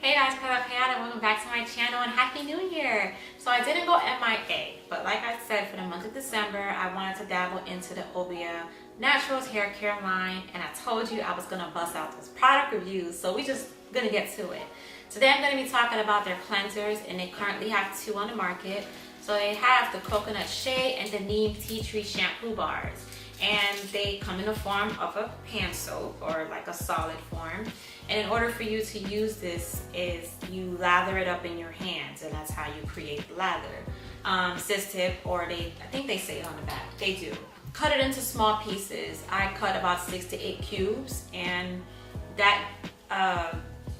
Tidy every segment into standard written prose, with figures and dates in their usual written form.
Hey guys, Curlychaotic, welcome back to my channel and Happy New Year! So I didn't go MIA, but like I said, for the month of December, I wanted to dabble into the Obia Naturals hair care line, and I told you I was going to bust out those product reviews, so we just going to get to it. Today I'm going to be talking about their cleansers, and they currently have two on the market. So they have the Coconut Shea and the Neem Tea Tree Shampoo Bars. And they come in the form of a hand soap, or like a solid form. And in order for you to use this, is you lather it up in your hands, and that's how you create lather. Sis tip, or I think they say it on the back, they do. Cut it into small pieces. I cut about 6 to 8 cubes, and that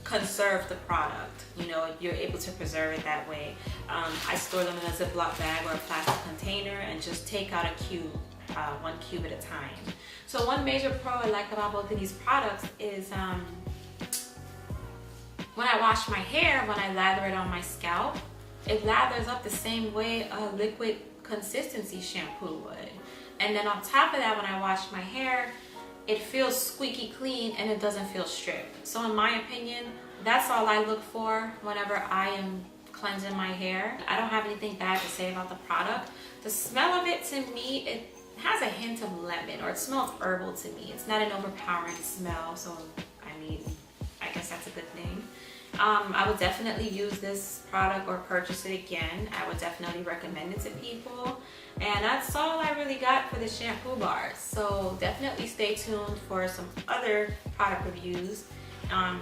conserve the product. You know, you're able to preserve it that way. I store them in a Ziploc bag or a plastic container and just take out a cube. 1 cube at a time. So one major pro I like about both of these products is when I wash my hair, when I lather it on my scalp, it lathers up the same way a liquid consistency shampoo would. And then on top of that, when I wash my hair, it feels squeaky clean and it doesn't feel stripped. So in my opinion, that's all I look for whenever I am cleansing my hair. I don't have anything bad to say about the product. The smell of it, to me, it has a hint of lemon, or it smells herbal to me. It's not an overpowering smell, so I mean, I guess that's a good thing. I would definitely use this product or purchase it again. I would definitely recommend it to people. And that's all I really got for the shampoo bars. So definitely stay tuned for some other product reviews. And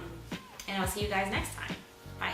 I'll see you guys next time. Bye.